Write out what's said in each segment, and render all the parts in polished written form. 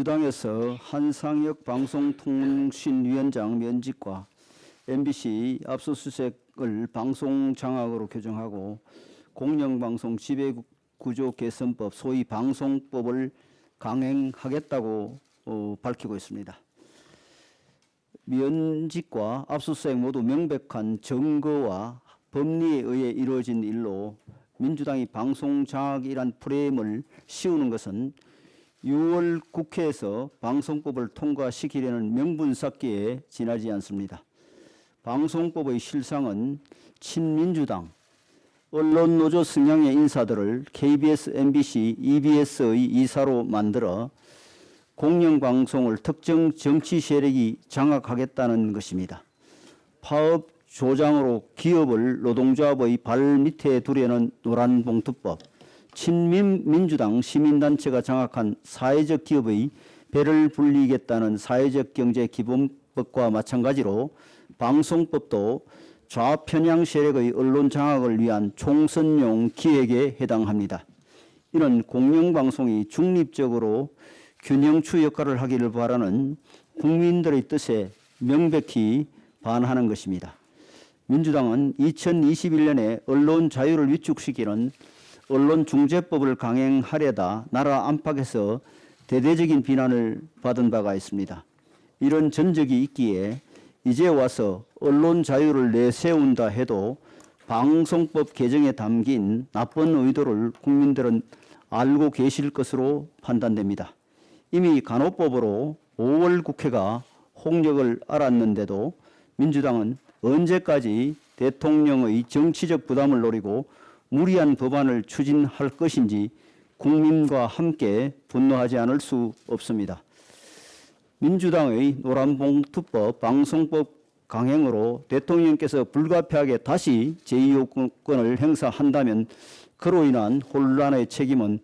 민주당에서 한상혁 방송통신위원장 면직과 MBC 압수수색을 방송장악으로 규정하고 공영방송 지배구조 개선법 소위 방송법을 강행하겠다고 밝히고 있습니다. 면직과 압수수색 모두 명백한 증거와 법리에 의해 이루어진 일로 민주당이 방송장악이란 프레임을 씌우는 것은 6월 국회에서 방송법을 통과시키려는 명분 쌓기에 지나지 않습니다. 방송법의 실상은 친민주당, 언론노조 성향의 인사들을 KBS, MBC, EBS의 이사로 만들어 공영방송을 특정 정치 세력이 장악하겠다는 것입니다. 파업 조장으로 기업을 노동조합의 발 밑에 두려는 노란봉투법, 친민주당 시민단체가 장악한 사회적 기업의 배를 불리겠다는 사회적경제기본법과 마찬가지로 방송법도 좌편향 세력의 언론 장악을 위한 총선용 기획에 해당합니다. 이는 공영방송이 중립적으로 균형추 역할을 하기를 바라는 국민들의 뜻에 명백히 반하는 것입니다. 민주당은 2021년에 언론 자유를 위축시키는 언론중재법을 강행하려다 나라 안팎에서 대대적인 비난을 받은 바가 있습니다. 이런 전적이 있기에 이제 와서 언론 자유를 내세운다 해도 방송법 개정에 담긴 나쁜 의도를 국민들은 알고 계실 것으로 판단됩니다. 이미 간호법으로 5월 국회가 홍역을 알았는데도 민주당은 언제까지 대통령의 정치적 부담을 노리고 무리한 법안을 추진할 것인지 국민과 함께 분노하지 않을 수 없습니다. 민주당의 노란봉투법, 방송법 강행으로 대통령께서 불가피하게 다시 제2요건을 행사한다면 그로 인한 혼란의 책임은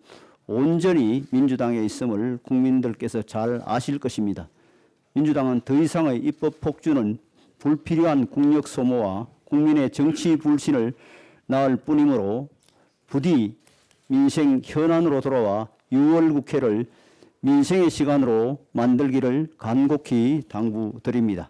온전히 민주당에 있음을 국민들께서 잘 아실 것입니다. 민주당은 더 이상의 입법 폭주는 불필요한 국력 소모와 국민의 정치 불신을 낳을 뿐이므로 부디 민생 현안으로 돌아와 6월 국회를 민생의 시간으로 만들기를 간곡히 당부드립니다.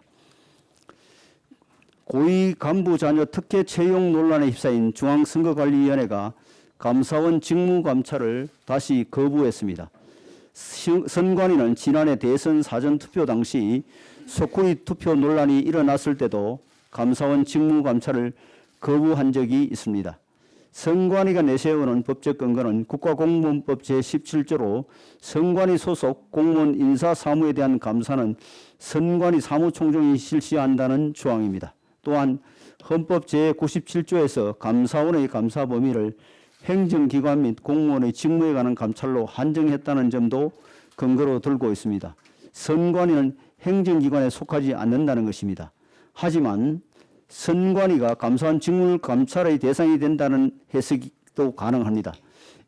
고위 간부 자녀 특혜 채용 논란에 휩싸인 중앙선거관리위원회가 감사원 직무감찰을 다시 거부했습니다. 선관위는 지난해 대선 사전투표 당시 속후리 투표 논란이 일어났을 때도 감사원 직무감찰을 거부한 적이 있습니다. 선관위가 내세우는 법적 근거는 국가공무원법 제17조로 선관위 소속 공무원 인사사무에 대한 감사는 선관위 사무총장이 실시한다는 조항입니다. 또한 헌법 제97조에서 감사원의 감사 범위를 행정기관 및 공무원의 직무에 관한 감찰로 한정했다는 점도 근거로 들고 있습니다. 선관위는 행정기관에 속하지 않는다는 것입니다. 하지만 선관위가 감사원 직무 감찰의 대상이 된다는 해석도 가능합니다.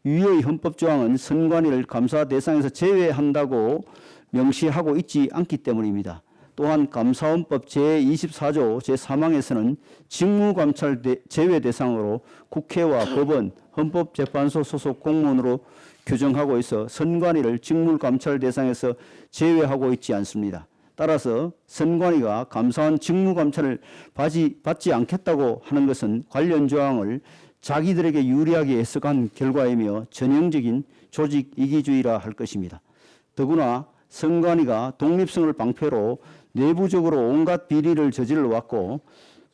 위의 헌법조항은 선관위를 감사 대상에서 제외한다고 명시하고 있지 않기 때문입니다. 또한 감사원법 제24조 제3항에서는 직무감찰 제외 대상으로 국회와 법원, 헌법재판소 소속 공무원으로 규정하고 있어 선관위를 직무감찰 대상에서 제외하고 있지 않습니다. 따라서 선관위가 감사원 직무감찰을 받지 않겠다고 하는 것은 관련 조항을 자기들에게 유리하게 해석한 결과이며 전형적인 조직 이기주의라 할 것입니다. 더구나 선관위가 독립성을 방패로 내부적으로 온갖 비리를 저질러 왔고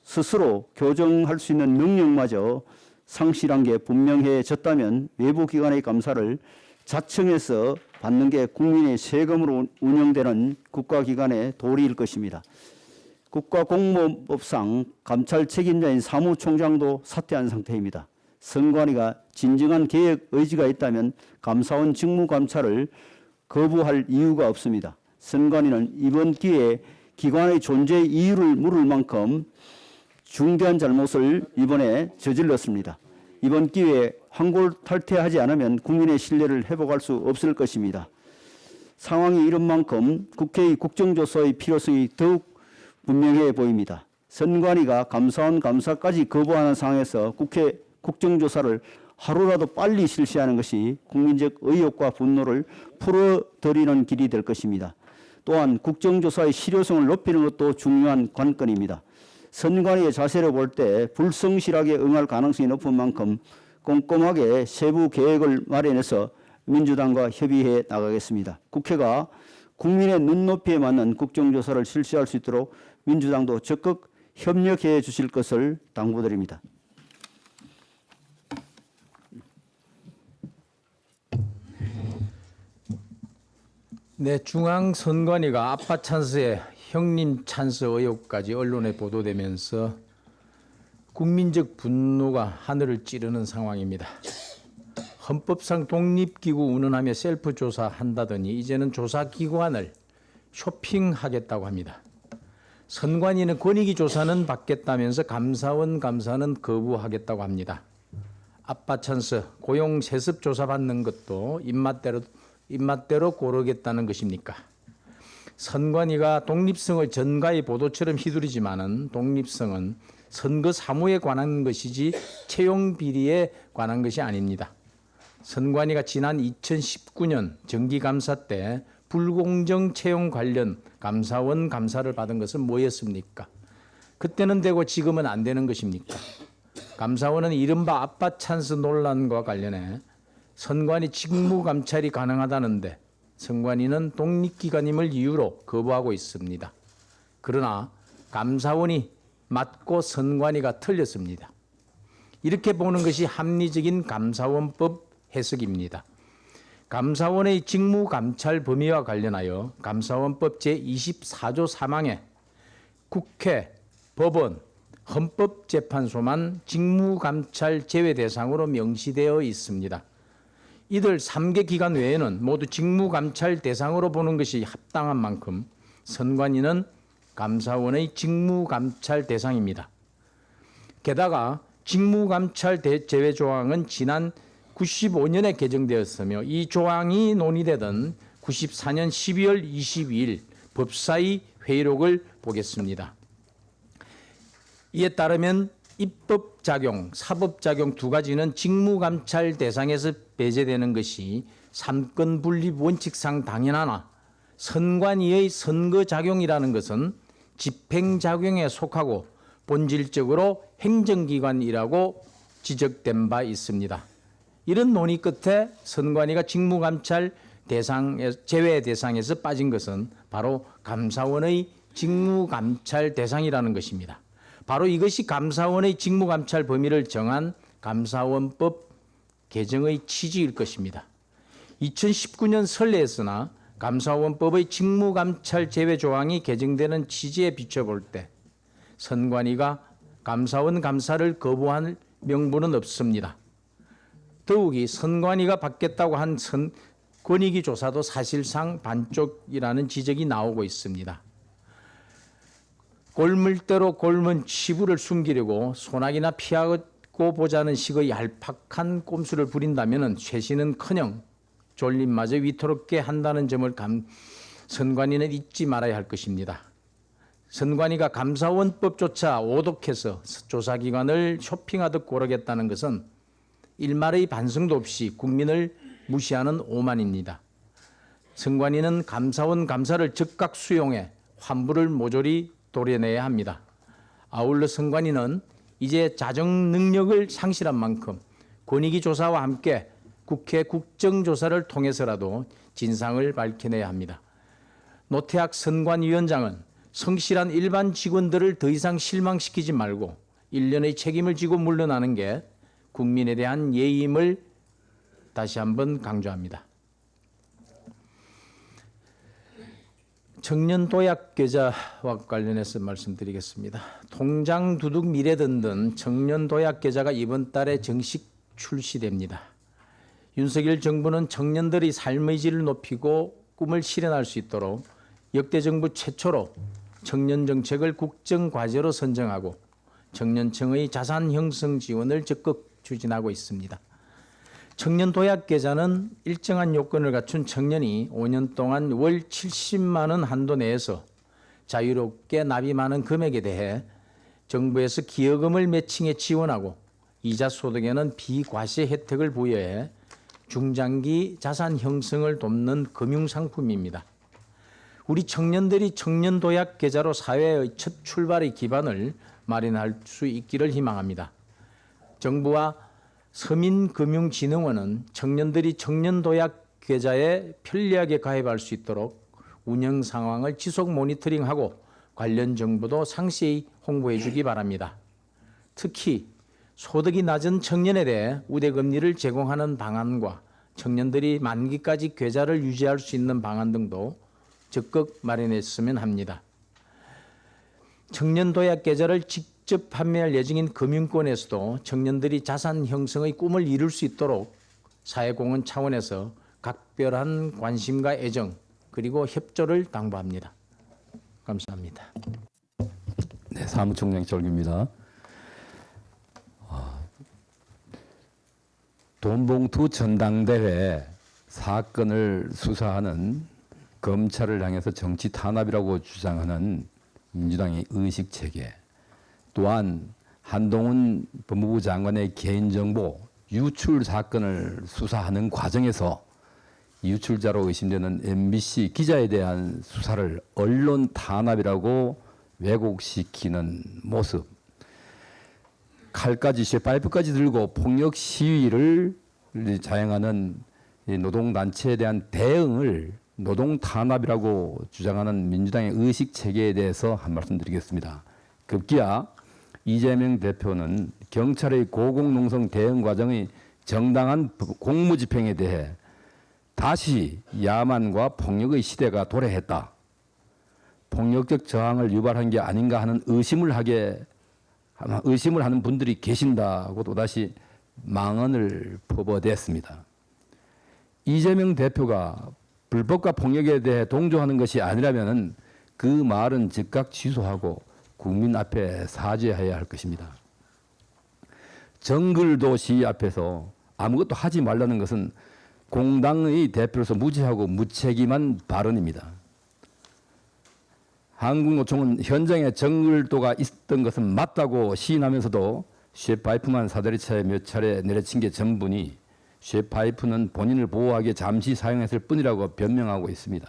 스스로 교정할 수 있는 능력마저 상실한 게 분명해졌다면 외부 기관의 감사를 자청해서 받는 게 국민의 세금으로 운영되는 국가기관의 도리일 것입니다. 국가공무원법상 감찰 책임자인 사무총장도 사퇴한 상태입니다. 선관위가 진정한 개혁 의지가 있다면 감사원 직무감찰을 거부할 이유가 없습니다. 선관위는 이번 기회에 기관의 존재 이유를 물을 만큼 중대한 잘못을 이번에 저질렀습니다. 이번 기회에 환골탈퇴하지 않으면 국민의 신뢰를 회복할 수 없을 것입니다. 상황이 이런 만큼 국회의 국정조사의 필요성이 더욱 분명해 보입니다. 선관위가 감사원 감사까지 거부하는 상황에서 국회 국정조사를 하루라도 빨리 실시하는 것이 국민적 의혹과 분노를 풀어드리는 길이 될 것입니다. 또한 국정조사의 실효성을 높이는 것도 중요한 관건입니다. 선관위의 자세로 볼 때 불성실하게 응할 가능성이 높은 만큼 꼼꼼하게 세부 계획을 마련해서 민주당과 협의해 나가겠습니다. 국회가 국민의 눈높이에 맞는 국정조사를 실시할 수 있도록 민주당도 적극 협력해 주실 것을 당부드립니다. 네, 중앙선관위가 아빠 찬스에 형님 찬스 의혹까지 언론에 보도되면서 국민적 분노가 하늘을 찌르는 상황입니다. 헌법상 독립기구 운운하며 셀프 조사한다더니 이제는 조사기관을 쇼핑하겠다고 합니다. 선관위는 권익위 조사는 받겠다면서 감사원 감사는 거부하겠다고 합니다. 아빠 찬스 고용 세습 조사 받는 것도 입맛대로 고르겠다는 것입니까? 선관위가 독립성을 전가의 보도처럼 휘두르지만은 독립성은 선거 사무에 관한 것이지 채용 비리에 관한 것이 아닙니다. 선관위가 지난 2019년 정기감사 때 불공정 채용 관련 감사원 감사를 받은 것은 뭐였습니까? 그때는 되고 지금은 안 되는 것입니까? 감사원은 이른바 아빠 찬스 논란과 관련해 선관위 직무감찰이 가능하다는데 선관위는 독립기관임을 이유로 거부하고 있습니다. 그러나 감사원이 맞고 선관위가 틀렸습니다. 이렇게 보는 것이 합리적인 감사원법 해석입니다. 감사원의 직무감찰 범위와 관련하여 감사원법 제24조 3항에 국회, 법원, 헌법재판소만 직무감찰 제외 대상으로 명시되어 있습니다. 이들 3개 기관 외에는 모두 직무감찰 대상으로 보는 것이 합당한 만큼 선관위는 감사원의 직무감찰 대상입니다. 게다가 직무감찰 제외 조항은 지난 95년에 개정되었으며 이 조항이 논의되던 94년 12월 22일 법사위 회의록을 보겠습니다. 이에 따르면 입법작용, 사법작용 두 가지는 직무감찰 대상에서 배제되는 것이 삼권 분립 원칙상 당연하나 선관위의 선거작용이라는 것은 집행작용에 속하고 본질적으로 행정기관이라고 지적된 바 있습니다. 이런 논의 끝에 선관위가 직무감찰 제외 대상에서 빠진 것은 바로 감사원의 직무감찰 대상이라는 것입니다. 바로 이것이 감사원의 직무감찰 범위를 정한 감사원법 개정의 취지일 것입니다. 2019년 설례였으나 감사원법의 직무감찰 제외 조항이 개정되는 취지에 비춰볼 때 선관위가 감사원 감사를 거부할 명분은 없습니다. 더욱이 선관위가 받겠다고 한 권익위 조사도 사실상 반쪽이라는 지적이 나오고 있습니다. 골물대로 골문 치부를 숨기려고 소나기나 피하고 보자는 식의 얄팍한 꼼수를 부린다면 최신은커녕 졸림마저 위태롭게 한다는 점을 선관위는 잊지 말아야 할 것입니다. 선관위가 감사원법조차 오독해서 조사기관을 쇼핑하듯 고르겠다는 것은 일말의 반성도 없이 국민을 무시하는 오만입니다. 선관위는 감사원 감사를 즉각 수용해 환부를 모조리 도려내야 합니다. 아울러 선관위는 이제 자정 능력을 상실한 만큼 권익위 조사와 함께 국회 국정조사를 통해서라도 진상을 밝혀내야 합니다. 노태학 선관위원장은 성실한 일반 직원들을 더 이상 실망시키지 말고 일련의 책임을 지고 물러나는 게 국민에 대한 예의임을 다시 한번 강조합니다. 청년 도약 계좌와 관련해서 말씀드리겠습니다. 통장 두둑 미래 든든 청년 도약 계좌가 이번 달에 정식 출시됩니다. 윤석열 정부는 청년들이 삶의 질을 높이고 꿈을 실현할 수 있도록 역대 정부 최초로 청년 정책을 국정 과제로 선정하고 청년층의 자산 형성 지원을 적극 추진하고 있습니다. 청년 도약 계좌는 일정한 요건을 갖춘 청년이 5년 동안 월 70만 원 한도 내에서 자유롭게 납입하는 금액에 대해 정부에서 기여금을 매칭해 지원하고 이자 소득에는 비과세 혜택을 부여해 중장기 자산 형성을 돕는 금융상품입니다. 우리 청년들이 청년 도약 계좌로 사회의 첫 출발의 기반을 마련할 수 있기를 희망합니다. 정부와 서민금융진흥원은 청년들이 청년도약 계좌에 편리하게 가입할 수 있도록 운영 상황을 지속 모니터링하고 관련 정보도 상세히 홍보해 주기 바랍니다. 특히 소득이 낮은 청년에 대해 우대금리를 제공하는 방안과 청년들이 만기까지 계좌를 유지할 수 있는 방안 등도 적극 마련했으면 합니다. 청년도약 계좌를 직접 판매할 예정인 금융권에서도 청년들이 자산 형성의 꿈을 이룰 수 있도록 사회공헌 차원에서 각별한 관심과 애정 그리고 협조를 당부합니다. 감사합니다. 네, 사무총장 절규입니다. 돈봉투 전당대회 사건을 수사하는 검찰을 향해서 정치 탄압이라고 주장하는 민주당의 의식체계, 또한 한동훈 법무부 장관의 개인정보 유출 사건을 수사하는 과정에서 유출자로 의심되는 MBC 기자에 대한 수사를 언론 탄압이라고 왜곡시키는 모습, 칼까지 쇠파이프까지 들고 폭력 시위를 자행하는 노동단체에 대한 대응을 노동 탄압이라고 주장하는 민주당의 의식 체계에 대해서 한 말씀 드리겠습니다. 급기야 이재명 대표는 경찰의 고공농성 대응 과정의 정당한 공무집행에 대해 다시 야만과 폭력의 시대가 도래했다, 폭력적 저항을 유발한 게 아닌가 하는 의심을 하는 분들이 계신다고 또다시 망언을 퍼부어댔습니다. 이재명 대표가 불법과 폭력에 대해 동조하는 것이 아니라면 그 말은 즉각 취소하고 국민 앞에 사죄해야 할 것입니다. 정글도 시위 앞에서 아무것도 하지 말라는 것은 공당의 대표로서 무지하고 무책임한 발언입니다. 한국노총은 현장에 정글도가 있었던 것은 맞다고 시인하면서도 쇠파이프만 사다리차에 몇 차례 내려친 게 전부니 쇠파이프는 본인을 보호하기에 잠시 사용했을 뿐이라고 변명하고 있습니다.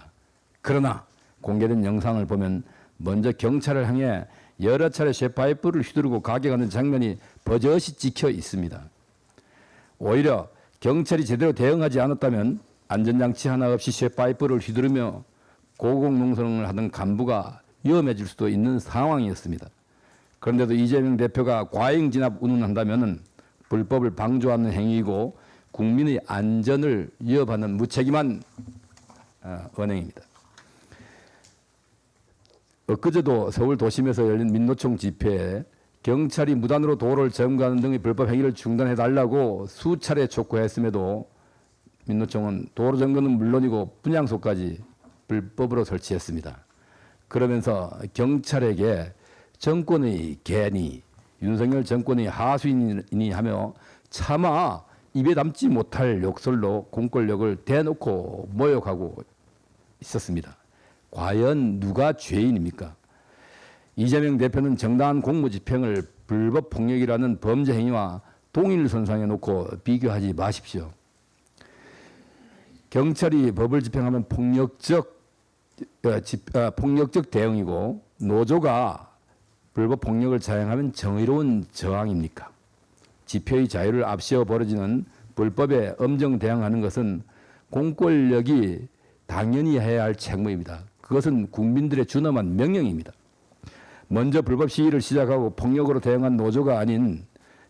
그러나 공개된 영상을 보면 먼저 경찰을 향해 여러 차례 쇠파이프를 휘두르고 가격하는 장면이 버젓이 찍혀 있습니다. 오히려 경찰이 제대로 대응하지 않았다면 안전장치 하나 없이 쇠파이프를 휘두르며 고공농성을 하던 간부가 위험해질 수도 있는 상황이었습니다. 그런데도 이재명 대표가 과잉 진압 운운한다면 불법을 방조하는 행위이고 국민의 안전을 위협하는 무책임한 언행입니다. 엊그제도 서울 도심에서 열린 민노총 집회에 경찰이 무단으로 도로를 점거하는 등의 불법 행위를 중단해달라고 수차례 촉구했음에도 민노총은 도로 점거는 물론이고 분향소까지 불법으로 설치했습니다. 그러면서 경찰에게 정권의 개니, 윤석열 정권의 하수인이니 하며 차마 입에 담지 못할 욕설로 공권력을 대놓고 모욕하고 있었습니다. 과연 누가 죄인입니까? 이재명 대표는 정당한 공무집행을 불법 폭력이라는 범죄 행위와 동일선상에 놓고 비교하지 마십시오. 경찰이 법을 집행하면 폭력적 대응이고 노조가 불법 폭력을 자행하면 정의로운 저항입니까? 집회의 자유를 앞세워 벌어지는 불법에 엄정 대응하는 것은 공권력이 당연히 해야 할 책무입니다. 그것은 국민들의 준엄한 명령입니다. 먼저 불법 시위를 시작하고 폭력으로 대응한 노조가 아닌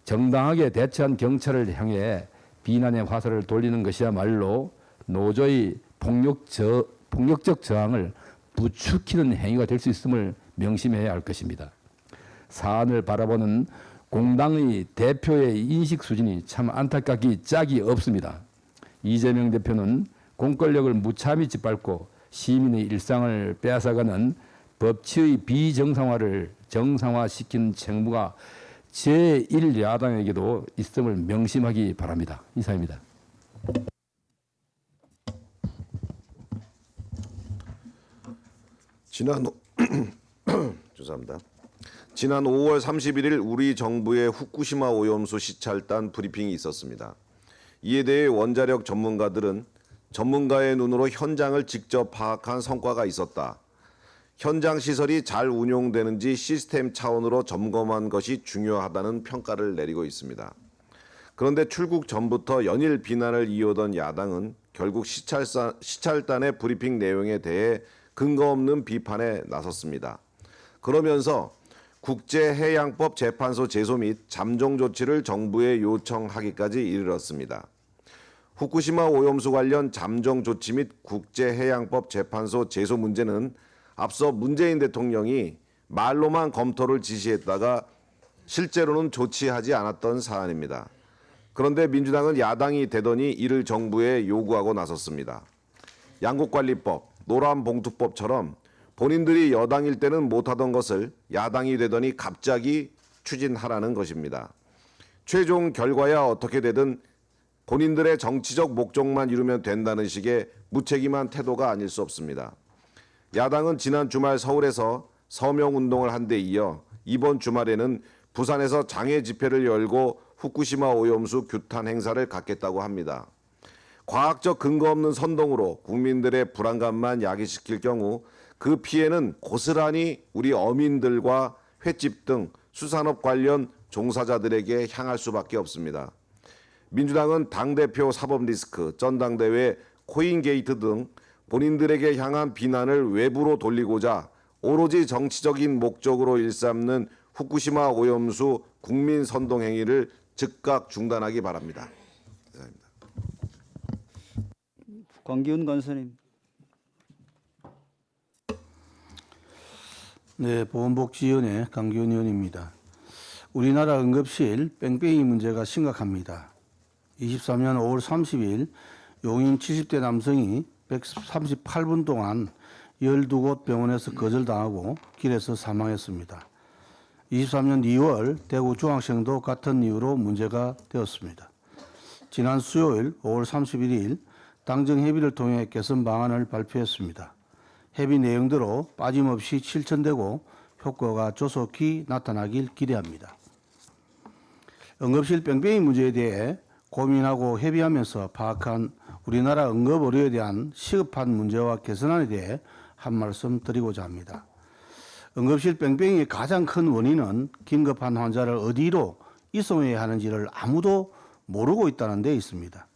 정당하게 대처한 경찰을 향해 비난의 화살을 돌리는 것이야말로 노조의 폭력적 저항을 부추기는 행위가 될 수 있음을 명심해야 할 것입니다. 사안을 바라보는 공당의 대표의 인식 수준이 참 안타깝기 짝이 없습니다. 이재명 대표는 공권력을 무참히 짓밟고 시민의 일상을 빼앗아가는 법치의 비정상화를 정상화시킨 책무가 제1야당에게도 있음을 명심하기 바랍니다. 이상입니다. 죄송합니다. 지난 5월 31일 우리 정부의 후쿠시마 오염수 시찰단 브리핑이 있었습니다. 이에 대해 원자력 전문가들은 전문가의 눈으로 현장을 직접 파악한 성과가 있었다. 현장 시설이 잘 운용되는지 시스템 차원으로 점검한 것이 중요하다는 평가를 내리고 있습니다. 그런데 출국 전부터 연일 비난을 이어오던 야당은 결국 시찰단의 브리핑 내용에 대해 근거 없는 비판에 나섰습니다. 그러면서 국제해양법 재판소 제소 및 잠정 조치를 정부에 요청하기까지 이르렀습니다. 후쿠시마 오염수 관련 잠정 조치 및 국제해양법 재판소 제소 문제는 앞서 문재인 대통령이 말로만 검토를 지시했다가 실제로는 조치하지 않았던 사안입니다. 그런데 민주당은 야당이 되더니 이를 정부에 요구하고 나섰습니다. 양국관리법, 노란봉투법처럼 본인들이 여당일 때는 못하던 것을 야당이 되더니 갑자기 추진하라는 것입니다. 최종 결과야 어떻게 되든 본인들의 정치적 목적만 이루면 된다는 식의 무책임한 태도가 아닐 수 없습니다. 야당은 지난 주말 서울에서 서명운동을 한 데 이어 이번 주말에는 부산에서 장애 집회를 열고 후쿠시마 오염수 규탄 행사를 갖겠다고 합니다. 과학적 근거 없는 선동으로 국민들의 불안감만 야기시킬 경우 그 피해는 고스란히 우리 어민들과 횟집 등 수산업 관련 종사자들에게 향할 수밖에 없습니다. 민주당은 당대표 사법 리스크, 전당대회, 코인게이트 등 본인들에게 향한 비난을 외부로 돌리고자 오로지 정치적인 목적으로 일삼는 후쿠시마 오염수 국민 선동 행위를 즉각 중단하기 바랍니다. 감사합니다. 광기훈 간사님. 네, 보건복지위원회 강기훈 의원입니다. 우리나라 응급실 뺑뺑이 문제가 심각합니다. 23년 5월 30일 용인 70대 남성이 138분 동안 12곳 병원에서 거절당하고 길에서 사망했습니다. 23년 2월 대구 중학생도 같은 이유로 문제가 되었습니다. 지난 수요일 5월 31일 당정 협의를 통해 개선 방안을 발표했습니다. 협의 내용대로 빠짐없이 실천되고 효과가 조속히 나타나길 기대합니다. 응급실 뺑뺑이 문제에 대해 고민하고 협의하면서 파악한 우리나라 응급 의료에 대한 시급한 문제와 개선안에 대해 한 말씀 드리고자 합니다. 응급실 뺑뺑이의 가장 큰 원인은 긴급한 환자를 어디로 이송해야 하는지를 아무도 모르고 있다는 데 있습니다.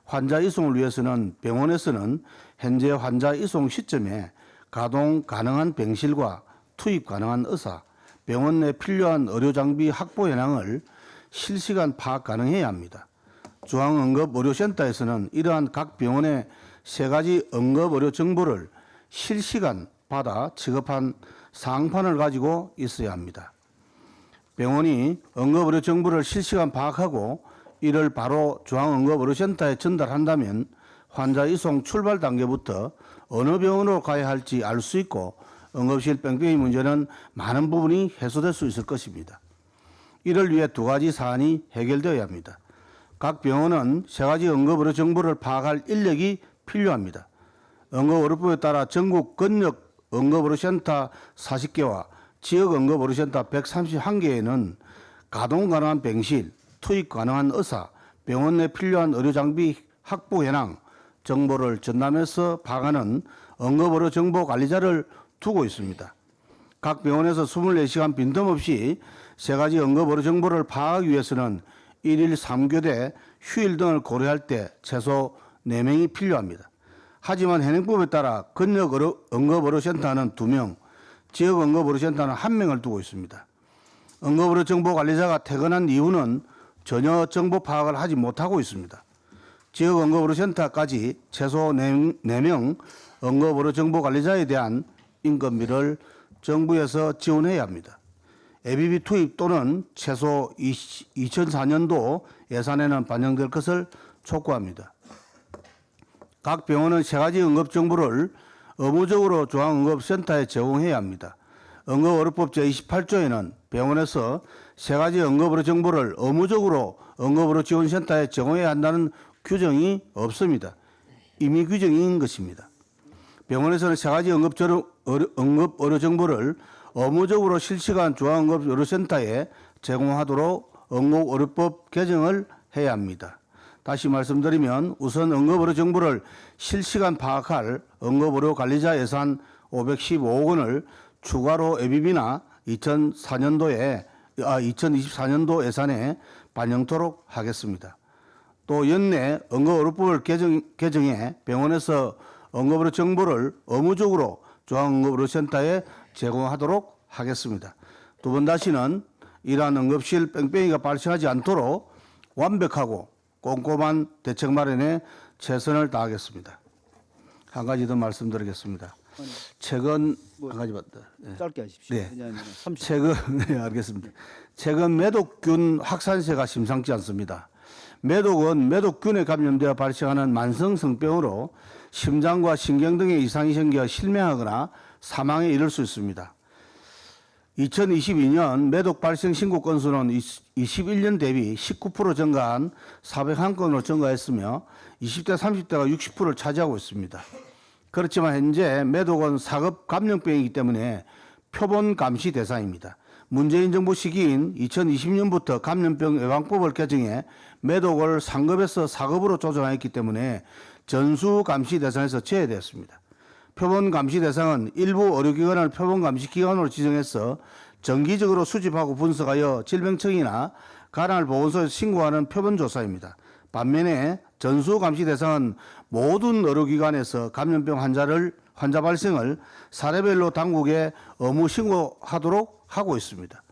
환자 이송을 위해서는 병원에서는 현재 환자 이송 시점에 가동 가능한 병실과 투입 가능한 의사, 병원 내 필요한 의료장비 확보 현황을 실시간 파악 가능해야 합니다. 중앙응급의료센터에서는 이러한 각 병원의 3가지 응급의료 정보를 실시간 받아 취급한 상판을 가지고 있어야 합니다. 병원이 응급의료 정보를 실시간 파악하고 이를 바로 중앙응급의료센터에 전달한다면 환자 이송 출발 단계부터 어느 병원으로 가야 할지 알 수 있고 응급실 뺑뺑이 문제는 많은 부분이 해소될 수 있을 것입니다. 이를 위해 2가지 사안이 해결되어야 합니다. 각 병원은 3가지 응급의료 정보를 파악할 인력이 필요합니다. 응급의료법에 따라 전국 권역 응급의료센터 40개와 지역 응급의료센터 131개에는 가동 가능한 병실, 투입 가능한 의사, 병원 내 필요한 의료장비 확보 현황 정보를 전담해서 파악하는 응급의료 정보 관리자를 두고 있습니다. 각 병원에서 24시간 빈틈없이 3가지 응급의료 정보를 파악하기 위해서는 1일 3교대, 휴일 등을 고려할 때 최소 4명이 필요합니다. 하지만 현행법에 따라 권역 응급의료센터는 2명, 지역 응급의료센터는 1명을 두고 있습니다. 응급의료 정보 관리자가 퇴근한 이후는 전혀 정보 파악을 하지 못하고 있습니다. 지역 응급의료센터까지 최소 4명 응급의료 정보 관리자에 대한 인건비를 정부에서 지원해야 합니다. ABB 투입 또는 최소 2004년도 예산에는 반영될 것을 촉구합니다. 각 병원은 세 가지 응급 정보를 의무적으로 중앙응급센터에 제공해야 합니다. 응급의료법 제28조에는 병원에서 세 가지 응급의료 정보를 의무적으로 응급의료지원센터에 제공해야 한다는 규정이 없습니다. 임의 규정인 것입니다. 병원에서는 세 가지 응급의료 정보를 의무적으로 실시간 중앙응급의료센터에 제공하도록 응급의료법 개정을 해야 합니다. 다시 말씀드리면 우선 응급의료 정보를 실시간 파악할 응급의료관리자 예산 515억 원을 추가로 ABB나 2024년도 예산에 반영토록 하겠습니다. 또 연내 응급의료법을 개정해 병원에서 응급의료 정보를 의무적으로 중앙응급의료센터에 제공하도록 하겠습니다. 두 번 다시는 이러한 응급실 뺑뺑이가 발생하지 않도록 완벽하고 꼼꼼한 대책 마련에 최선을 다하겠습니다. 한 가지 더 말씀드리겠습니다. 최근 한 가지 맞다. 네. 짧게 하십시오. 네. 왜냐하면 30. 최근 네, 알겠습니다. 최근 매독균 확산세가 심상치 않습니다. 매독은 매독균에 감염되어 발생하는 만성 성병으로 심장과 신경 등의 이상이 생겨 실명하거나 사망에 이를 수 있습니다. 2022년 매독 발생 신고 건수는 21년 대비 19% 증가한 401건으로 증가했으며 20대, 30대가 60%를 차지하고 있습니다. 그렇지만 현재 매독은 4급 감염병이기 때문에 표본 감시 대상입니다. 문재인 정부 시기인 2020년부터 감염병 예방법을 개정해 매독을 3급에서 4급으로 조정하였기 때문에 전수 감시 대상에서 제외되었습니다. 표본 감시 대상은 일부 의료기관을 표본 감시 기관으로 지정해서 정기적으로 수집하고 분석하여 질병청이나 간헐 보건소에 신고하는 표본 조사입니다. 반면에 전수 감시 대상은 모든 의료기관에서 감염병 환자 발생을 사례별로 당국에 의무 신고하도록 하고 있습니다.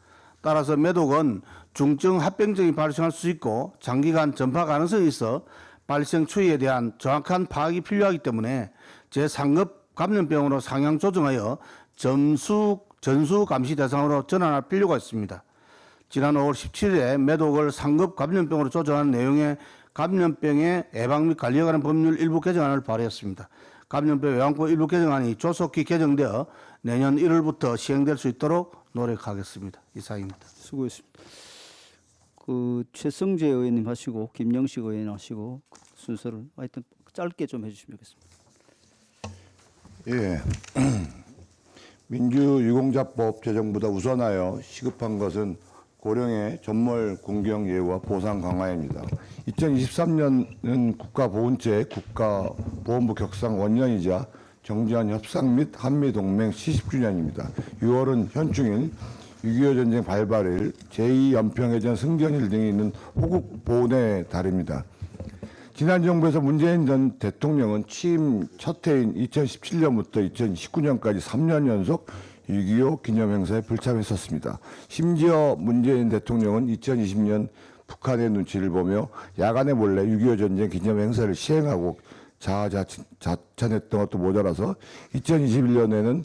따라서 매독은 중증 합병증이 발생할 수 있고 장기간 전파 가능성이 있어 발생 추이에 대한 정확한 파악이 필요하기 때문에 제3급 감염병으로 상향 조정하여 전수 감시 대상으로 전환할 필요가 있습니다. 지난 5월 17일에 매독을 3급 감염병으로 조정하는 내용의 감염병의 예방 및 관리에 관한 법률 일부 개정안을 발의했습니다. 감염병 예방법 일부 개정안이 조속히 개정되어 내년 1월부터 시행될 수 있도록 노력하겠습니다. 이상입니다. 수고했습니다. 그 최성재 의원님 하시고 김영식 의원 하시고 순서를 하여튼 짧게 좀 해주시면 좋겠습니다. 예. 민주유공자법 제정보다 우선하여 시급한 것은 고령의 전몰 군경 예우와 보상 강화입니다. 2023년은 국가보훈제 국가보훈부 격상 원년이자 정지한 협상 및 한미동맹 70주년입니다. 6월은 현충일, 6.25 전쟁 발발일, 제2연평해전 승전일 등이 있는 호국 보훈의 달입니다. 지난 정부에서 문재인 전 대통령은 취임 첫 해인 2017년부터 2019년까지 3년 연속 6.25 기념행사에 불참했었습니다. 심지어 문재인 대통령은 2020년 북한의 눈치를 보며 야간에 몰래 6.25 전쟁 기념행사를 시행하고 자찬했던 것도 모자라서 2021년에는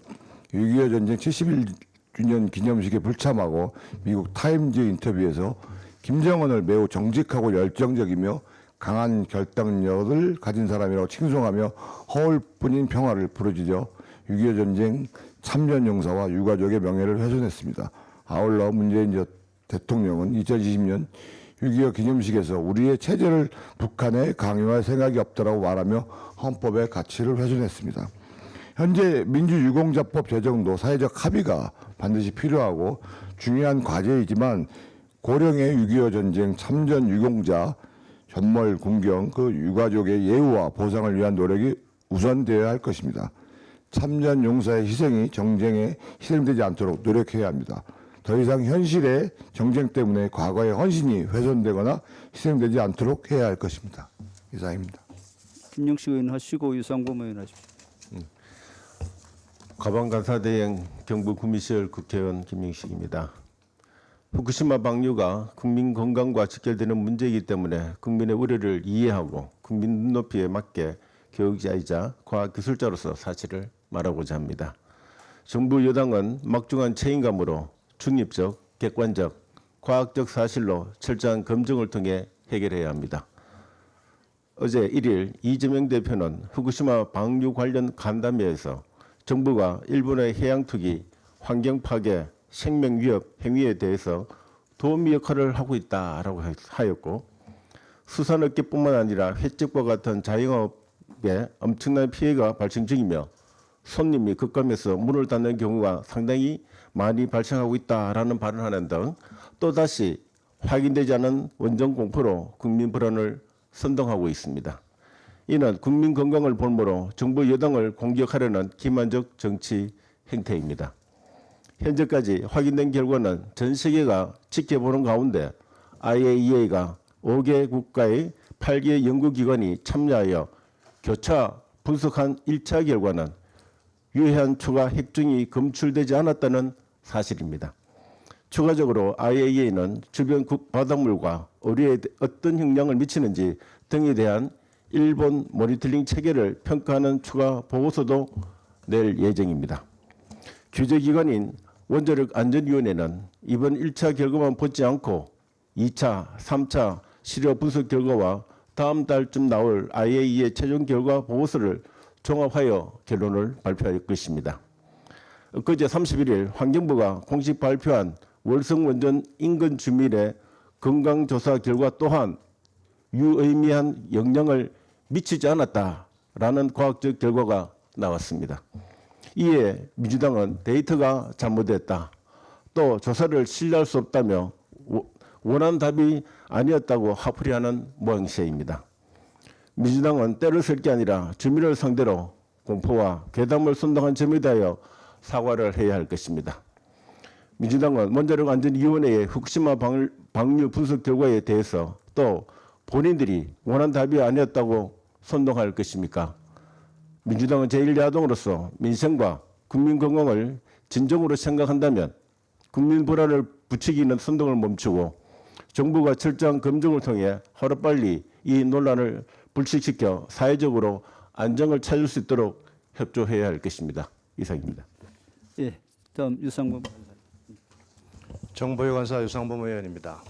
6.25 전쟁 71주년 기념식에 불참하고 미국 타임즈 인터뷰에서 김정은을 매우 정직하고 열정적이며 강한 결단력을 가진 사람이라고 칭송하며 허울뿐인 평화를 부르짖어 6.25 전쟁 참전 용사와 유가족의 명예를 훼손했습니다. 아울러 문재인 대통령은 2020년 6.25 기념식에서 우리의 체제를 북한에 강요할 생각이 없다라고 말하며 헌법의 가치를 훼손했습니다. 현재 민주유공자법 제정도 사회적 합의가 반드시 필요하고 중요한 과제이지만 고령의 6.25 전쟁 참전 유공자 전몰 군경 그 유가족의 예우와 보상을 위한 노력이 우선되어야 할 것입니다. 참전 용사의 희생이 정쟁에 희생되지 않도록 노력해야 합니다. 더 이상 현실의 정쟁 때문에 과거의 헌신이 훼손되거나 희생되지 않도록 해야 할 것입니다. 이상입니다. 김영식 의원 하시고 유상범 의원 하십시오. 가방간사대행 경북구미시열 국회의원 김영식입니다. 후쿠시마 방류가 국민 건강과 직결되는 문제이기 때문에 국민의 우려를 이해하고 국민 눈높이에 맞게 교육자이자 과학기술자로서 사실을 말하고자 합니다. 정부 여당은 막중한 책임감으로 중립적, 객관적, 과학적 사실로 철저한 검증을 통해 해결해야 합니다. 어제 1일 이재명 대표는 후쿠시마 방류 관련 간담회에서 정부가 일본의 해양 투기, 환경 파괴, 생명 위협 행위에 대해서 도움의 역할을 하고 있다라고 하였고, 수산업계뿐만 아니라 횟집과 같은 자영업에 엄청난 피해가 발생 중이며 손님이 급감해서 문을 닫는 경우가 상당히 많이 발생하고 있다라는 발언하는 등 또다시 확인되지 않은 원정 공포로 국민 불안을 선동하고 있습니다. 이는 국민 건강을 볼모로 정부 여당을 공격하려는 기만적 정치 행태입니다. 현재까지 확인된 결과는 전 세계가 지켜보는 가운데 IAEA가 5개 국가의 8개 연구기관이 참여하여 교차 분석한 1차 결과는 유해한 초가 핵중이 검출되지 않았다는 사실입니다. 추가적으로 IAEA는 주변 바닷물과 어류에 어떤 영향을 미치는지 등에 대한 일본 모니터링 체계를 평가하는 추가 보고서도 낼 예정입니다. 규제기관인 원자력안전위원회는 이번 1차 결과만 보지 않고 2차, 3차 실효 분석 결과와 다음 달쯤 나올 IAEA 최종 결과 보고서를 종합하여 결론을 발표할 것입니다. 엊그제 31일 환경부가 공식 발표한 월성 원전 인근 주민의 건강조사 결과 또한 유의미한 영향을 미치지 않았다라는 과학적 결과가 나왔습니다. 이에 민주당은 데이터가 잘못됐다, 또 조사를 신뢰할 수 없다며 원하는 답이 아니었다고 화풀이하는 모양새입니다. 민주당은 때를 쓸 게 아니라 주민을 상대로 공포와 괴담을 선동한 점에 대하여 사과를 해야 할 것입니다. 민주당은 원자력안전위원회의 후쿠시마 방류 분석 결과에 대해서 또 본인들이 원한 답이 아니었다고 선동할 것입니까? 민주당은 제1야당으로서 민생과 국민 건강을 진정으로 생각한다면 국민 불안을 부추기는 선동을 멈추고 정부가 철저한 검증을 통해 하루빨리 이 논란을 불식시켜 사회적으로 안정을 찾을 수 있도록 협조해야 할 것입니다. 이상입니다. 예, 다음 유상범. 정보유관사 유상범 의원입니다.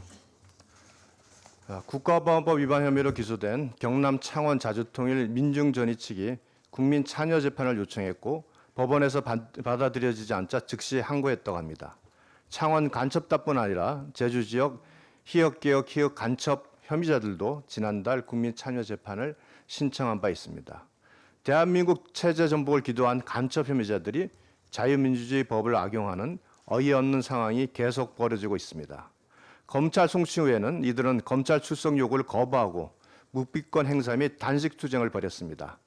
국가보안법 위반 혐의로 기소된 경남 창원 자주통일 민중전의 측이 국민 참여 재판을 요청했고 법원에서 받아들여지지 않자 즉시 항고했다고 합니다. 창원 간첩단뿐 아니라 제주 지역 희역개혁 희역 간첩 혐의자들도 지난달 국민 참여 재판을 신청한 바 있습니다. 대한민국 체제 전복을 기도한 간첩 혐의자들이 자유민주주의 법을 악용하는 어이없는 상황이 계속 벌어지고 있습니다. 검찰 송치 후에는 이들은 검찰 출석 요구를 거부하고 묵비권 행사 및 단식 투쟁을 벌였습니다.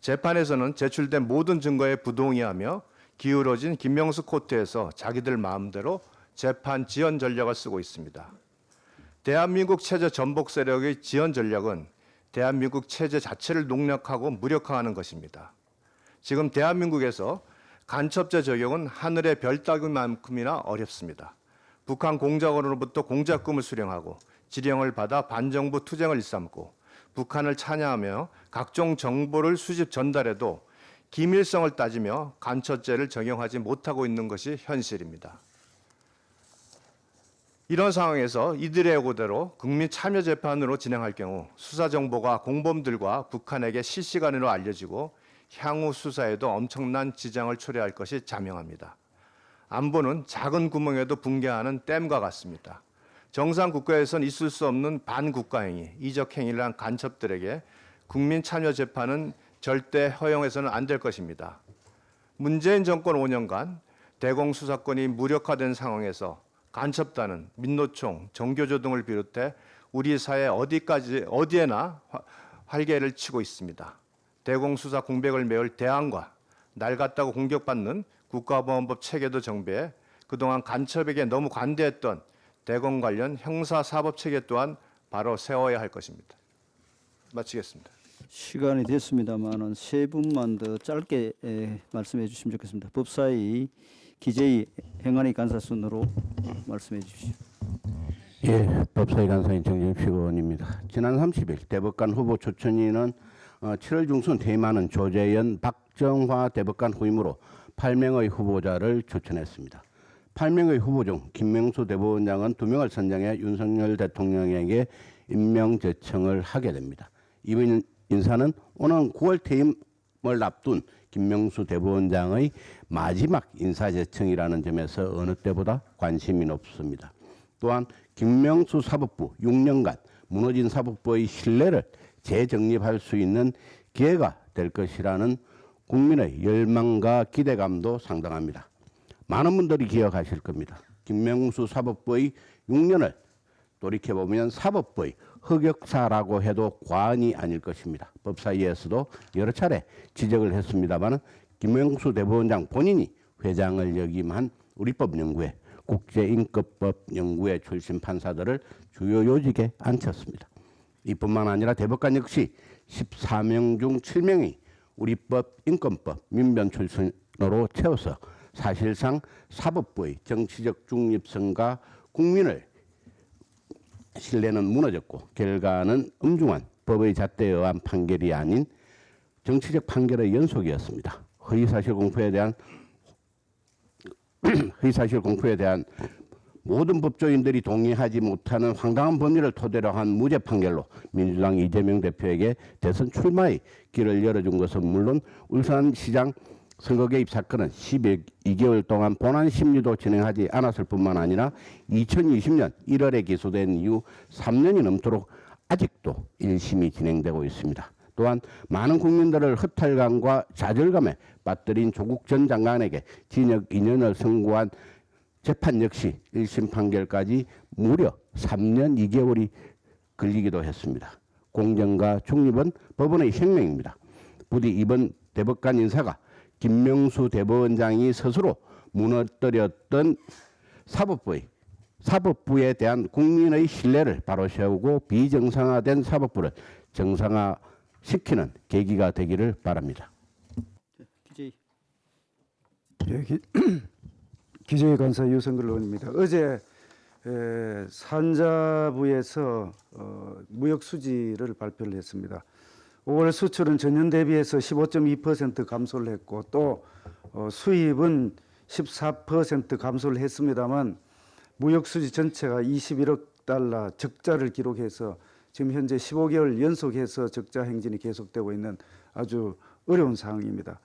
재판에서는 제출된 모든 증거에 부동의하며 기울어진 김명수 코트에서 자기들 마음대로 재판 지연 전략을 쓰고 있습니다. 대한민국 체제 전복 세력의 지연 전략은 대한민국 체제 자체를 농락하고 무력화하는 것입니다. 지금 대한민국에서 간첩죄 적용은 하늘의 별 따기만큼이나 어렵습니다. 북한 공작원으로부터 공작금을 수령하고 지령을 받아 반정부 투쟁을 일삼고 북한을 찬양하며 각종 정보를 수집 전달해도 기밀성을 따지며 간첩죄를 적용하지 못하고 있는 것이 현실입니다. 이런 상황에서 이들의 요구대로 국민 참여 재판으로 진행할 경우 수사 정보가 공범들과 북한에게 실시간으로 알려지고 향후 수사에도 엄청난 지장을 초래할 것이 자명합니다. 안보는 작은 구멍에도 붕괴하는 댐과 같습니다. 정상 국가에선 있을 수 없는 반국가 행위, 이적 행위를 한 간첩들에게 국민 참여 재판은 절대 허용해서는 안 될 것입니다. 문재인 정권 5년간 대공 수사권이 무력화된 상황에서 간첩단은 민노총, 정교조 등을 비롯해 우리 사회 어디에나 활개를 치고 있습니다. 대공 수사 공백을 메울 대안과 낡았다고 공격받는 국가보안법 체계도 정비해 그동안 간첩에게 너무 관대했던 대공 관련 형사사법 체계 또한 바로 세워야 할 것입니다. 마치겠습니다. 시간이 됐습니다만은 세 분만 더 짧게 말씀해 주시면 좋겠습니다. 법사위 기재위 행안위 간사 순으로 말씀해 주십시오. 예, 법사위 간사인 정진식 의원입니다. 지난 30일 대법관 후보 초천위는 7월 중순 퇴임하는 조재현, 박정화 대법관 후임으로 8명의 후보자를 추천했습니다. 8명의 후보 중 김명수 대법원장은 2명을 선정해 윤석열 대통령에게 임명 제청을 하게 됩니다. 이번 인사는 오는 9월 퇴임을 앞둔 김명수 대법원장의 마지막 인사 제청이라는 점에서 어느 때보다 관심이 높습니다. 또한 김명수 사법부 6년간 무너진 사법부의 신뢰를 재정립할 수 있는 기회가 될 것이라는 국민의 열망과 기대감도 상당합니다. 많은 분들이 기억하실 겁니다. 김명수 사법부의 6년을 돌이켜보면 사법부의 흑역사라고 해도 과언이 아닐 것입니다. 법사위에서도 여러 차례 지적을 했습니다만 김명수 대법원장 본인이 회장을 역임한 우리법연구회, 국제인권법연구회 출신 판사들을 주요 요직에 앉혔습니다. 이뿐만 아니라 대법관 역시 14명 중 7명이 우리법, 인권법, 민변 출신으로 채워서 사실상 사법부의 정치적 중립성과 국민의 신뢰는 무너졌고 결과는 엄중한 법의 잣대에 의한 판결이 아닌 정치적 판결의 연속이었습니다. 허위사실 공표에 대한 모든 법조인들이 동의하지 못하는 황당한 법리를 토대로 한 무죄 판결로 민주당 이재명 대표에게 대선 출마의 길을 열어준 것은 물론 울산시장 선거 개입 사건은 12개월 동안 본안 심리도 진행하지 않았을 뿐만 아니라 2020년 1월에 기소된 이후 3년이 넘도록 아직도 1심이 진행되고 있습니다. 또한 많은 국민들을 허탈감과 좌절감에 빠뜨린 조국 전 장관에게 징역 2년을 선고한 재판 역시 1심 판결까지 무려 3년 2개월이 걸리기도 했습니다. 공정과 중립은 법원의 생명입니다. 부디 이번 대법관 인사가 김명수 대법원장이 스스로 무너뜨렸던 사법부에 대한 국민의 신뢰를 바로 세우고 비정상화된 사법부를 정상화시키는 계기가 되기를 바랍니다. 기재위 간사 유성글 의원입니다. 어제 산자부에서 무역 수지를 발표를 했습니다. 5월 수출은 전년 대비해서 15.2% 감소를 했고 또 수입은 14% 감소를 했습니다만 무역 수지 전체가 21억 달러 적자를 기록해서 지금 현재 15개월 연속해서 적자 행진이 계속되고 있는 아주 어려운 상황입니다.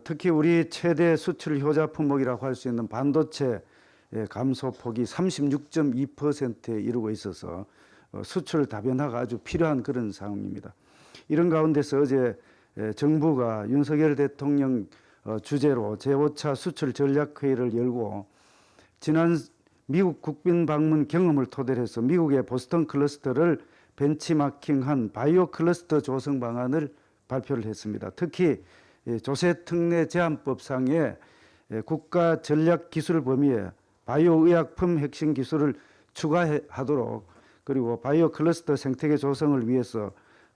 특히 우리 최대 수출 효자 품목이라고 할 수 있는 반도체 감소폭이 36.2%에 이르고 있어서 수출 다변화가 아주 필요한 그런 상황입니다. 이런 가운데서 어제 정부가 윤석열 대통령 주재로 제5차 수출 전략회의를 열고 지난 미국 국빈 방문 경험을 토대로 해서 미국의 보스턴 클러스터를 벤치마킹한 바이오 클러스터 조성 방안을 발표를 했습니다. 특히 조세특례 제한법상의 국가 전략 기술 범위에 바이오 의약품 핵심 기술을 추가하도록 그리고 바이오 클러스터 생태계 조성을 위해서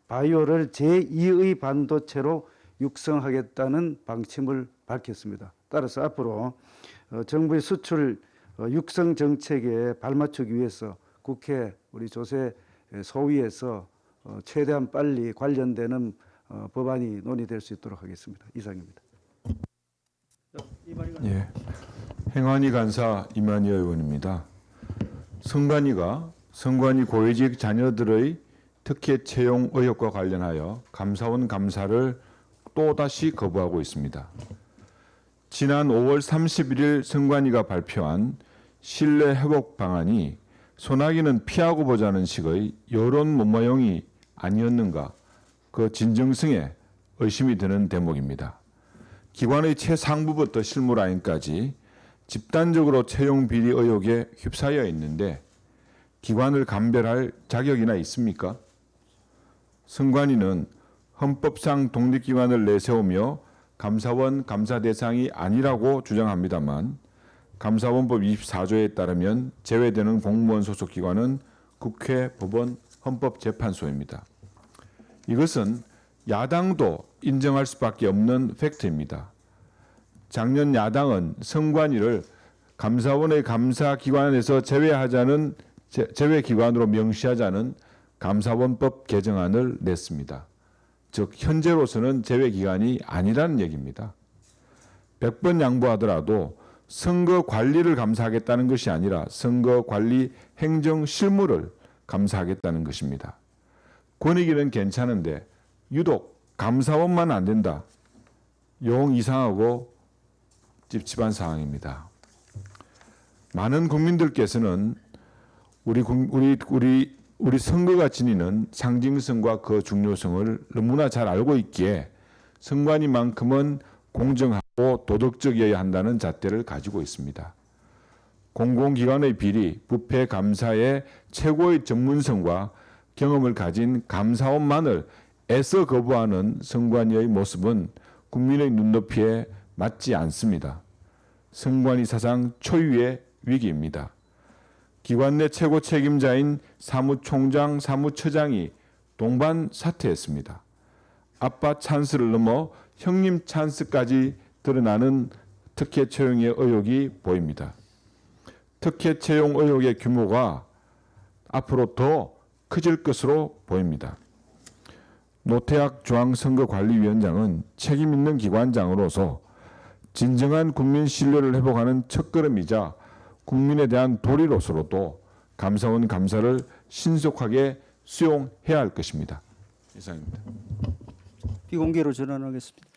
바이오를 제2의 반도체로 육성하겠다는 방침을 밝혔습니다. 따라서 앞으로 정부의 수출 육성 정책에 발맞추기 위해서 국회 우리 조세 소위에서 최대한 빨리 관련되는 법안이 논의될 수 있도록 하겠습니다. 이상입니다. 예, 행안위 간사 이만희 의원입니다. 선관위 고위직 자녀들의 특혜 채용 의혹과 관련하여 감사원 감사를 또다시 거부하고 있습니다. 지난 5월 31일 선관위가 발표한 신뢰 회복 방안이 소나기는 피하고 보자는 식의 여론 못마용이 아니었는가 그 진정성에 의심이 드는 대목입니다. 기관의 최상부부터 실무라인까지 집단적으로 채용 비리 의혹에 휩싸여 있는데 기관을 감별할 자격이나 있습니까? 선관위는 헌법상 독립기관을 내세우며 감사원 감사 대상이 아니라고 주장합니다만 감사원법 24조에 따르면 제외되는 공무원 소속 기관은 국회, 법원, 헌법재판소입니다. 이것은 야당도 인정할 수밖에 없는 팩트입니다. 작년 야당은 선관위를 감사원의 감사기관에서 제외하자는 제외기관으로 명시하자는 감사원법 개정안을 냈습니다. 즉 현재로서는 제외기관이 아니라는 얘기입니다. 100번 양보하더라도 선거 관리를 감사하겠다는 것이 아니라 선거 관리 행정 실무를 감사하겠다는 것입니다. 권익위는 괜찮은데 유독 감사원만 안 된다. 영 이상하고 찝찝한 상황입니다. 많은 국민들께서는 우리 선거가 지니는 상징성과 그 중요성을 너무나 잘 알고 있기에 선관위만큼은 공정하고 도덕적이어야 한다는 잣대를 가지고 있습니다. 공공기관의 비리, 부패 감사의 최고의 전문성과 경험을 가진 감사원만을 애써 거부하는 선관위의 모습은 국민의 눈높이에 맞지 않습니다. 선관위 사상 초유의 위기입니다. 기관 내 최고 책임자인 사무총장, 사무처장이 동반 사퇴했습니다. 아빠 찬스를 넘어 형님 찬스까지 드러나는 특혜 채용의 의혹이 보입니다. 특혜 채용 의혹의 규모가 앞으로 더 커질 것으로 보입니다. 노태학 중앙선거관리위원장은 책임 있는 기관장으로서 진정한 국민 신뢰를 회복하는 첫걸음이자 국민에 대한 도리로서로도 감사원 감사를 신속하게 수용해야 할 것입니다. 이상입니다. 비공개로 전환하겠습니다.